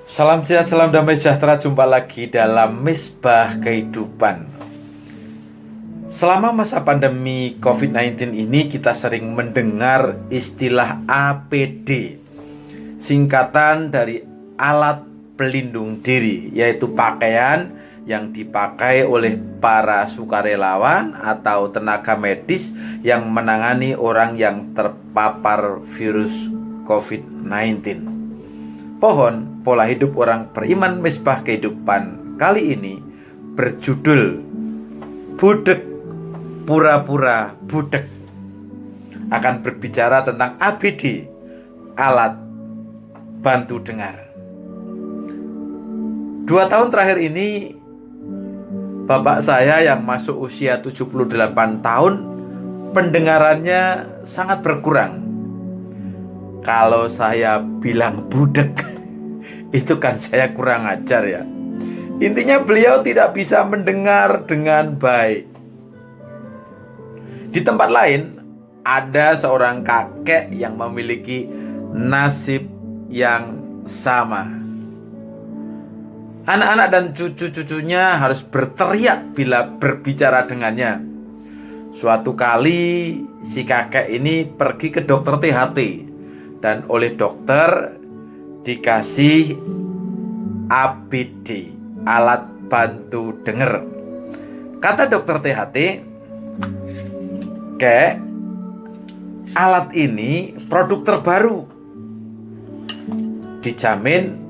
Salam sehat, salam damai sejahtera. Jumpa lagi dalam Misbah Kehidupan. Selama masa pandemi COVID-19 ini, kita sering mendengar istilah APD, singkatan dari alat pelindung diri, yaitu pakaian yang dipakai oleh para sukarelawan atau tenaga medis yang menangani orang yang terpapar virus COVID-19. Pohon pola hidup orang beriman Misbah Kehidupan kali ini berjudul Budek Pura-pura Budek. Akan berbicara tentang ABD, alat bantu dengar. 2 tahun terakhir ini, bapak saya yang masuk usia 78 tahun, pendengarannya sangat berkurang. Kalau saya bilang budek, itu kan saya kurang ajar ya. Intinya beliau tidak bisa mendengar dengan baik. Di tempat lain, ada seorang kakek yang memiliki nasib yang sama. Anak-anak dan cucu-cucunya harus berteriak bila berbicara dengannya. Suatu kali si kakek ini pergi ke dokter THT, dan oleh dokter dikasih ABD, alat bantu dengar. Kata dokter THT, "Kek, alat ini produk terbaru. Dijamin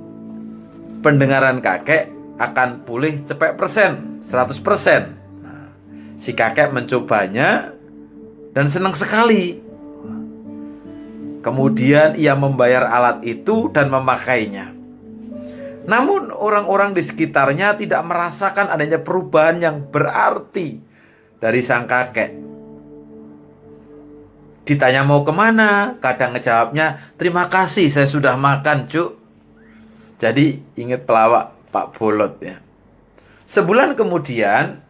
pendengaran kakek akan pulih cepet persen, 100%. Nah, si kakek mencobanya dan senang sekali. Kemudian ia membayar alat itu dan memakainya. Namun orang-orang di sekitarnya tidak merasakan adanya perubahan yang berarti dari sang kakek. Ditanya mau kemana, kadang ngejawabnya, "Terima kasih, saya sudah makan, Cuk." Jadi ingat pelawak Pak Bolot ya. Sebulan kemudian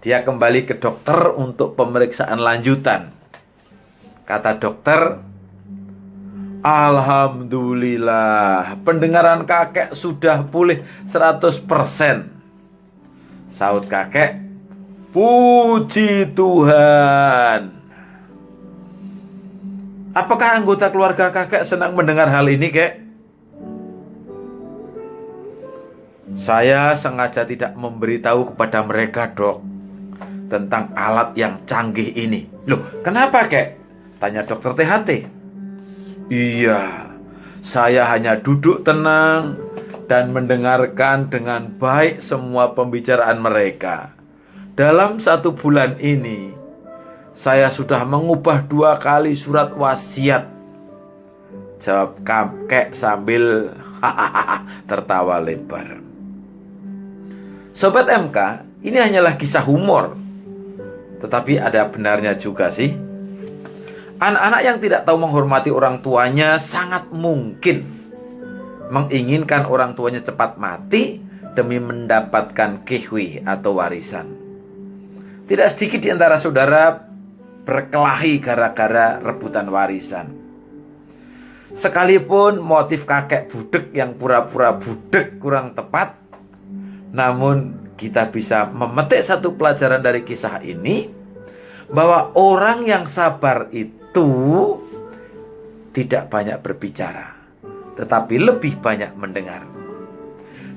dia kembali ke dokter untuk pemeriksaan lanjutan. Kata dokter, "Alhamdulillah, pendengaran kakek sudah pulih 100%. Sahut kakek, "Puji Tuhan." Apakah anggota keluarga kakek senang mendengar hal ini, kek? Saya sengaja tidak memberitahu kepada mereka, dok, tentang alat yang canggih ini. Loh, kenapa, kek? Tanya dokter THT. Iya, saya hanya duduk tenang dan mendengarkan dengan baik semua pembicaraan mereka. Dalam 1 bulan ini, saya sudah mengubah 2 kali surat wasiat. Jawab kakek sambil tertawa lebar. Sobat MK, ini hanyalah kisah humor, tetapi ada benarnya juga sih. Anak-anak yang tidak tahu menghormati orang tuanya sangat mungkin menginginkan orang tuanya cepat mati demi mendapatkan kihwi atau warisan. Tidak sedikit di antara saudara berkelahi gara-gara rebutan warisan. Sekalipun motif kakek budek yang pura-pura budek kurang tepat, namun kita bisa memetik satu pelajaran dari kisah ini, bahwa orang yang sabar itu tidak banyak berbicara, tetapi lebih banyak mendengar.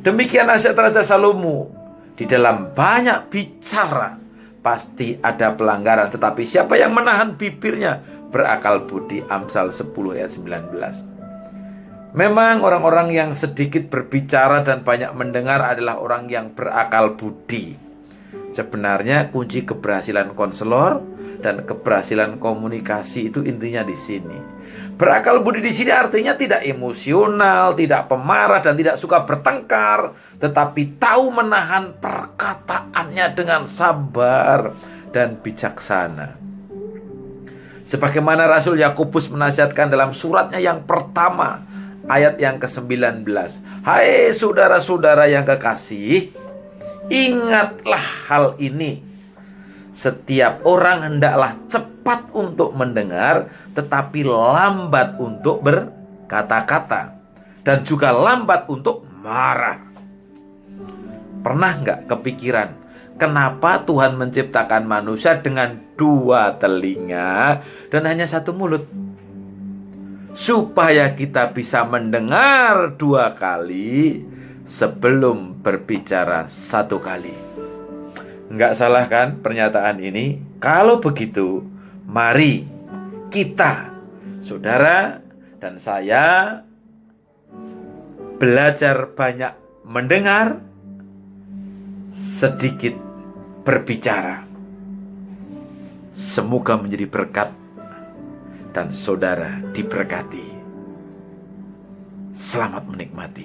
Demikian nasihat Raja Salomo. Di dalam banyak bicara pasti ada pelanggaran, tetapi siapa yang menahan bibirnya berakal budi. Amsal 10 ayat 19. Memang orang-orang yang sedikit berbicara dan banyak mendengar adalah orang yang berakal budi. Sebenarnya kunci keberhasilan konselor dan keberhasilan komunikasi itu intinya di sini. Berakal budi di sini artinya tidak emosional, tidak pemarah, dan tidak suka bertengkar, tetapi tahu menahan perkataannya dengan sabar dan bijaksana. Sebagaimana Rasul Yakobus menasihatkan dalam suratnya yang pertama, ayat yang ke-19. Hai saudara-saudara yang kekasih, ingatlah hal ini. Setiap orang hendaklah cepat untuk mendengar, tetapi lambat untuk berkata-kata, dan juga lambat untuk marah. Pernah nggak kepikiran kenapa Tuhan menciptakan manusia dengan 2 telinga dan hanya 1 mulut? Supaya kita bisa mendengar 2 kali sebelum berbicara 1 kali. Nggak salah kan pernyataan ini? Kalau begitu, mari kita, saudara dan saya, belajar banyak mendengar, sedikit berbicara. Semoga menjadi berkat dan saudara diberkati. Selamat menikmati.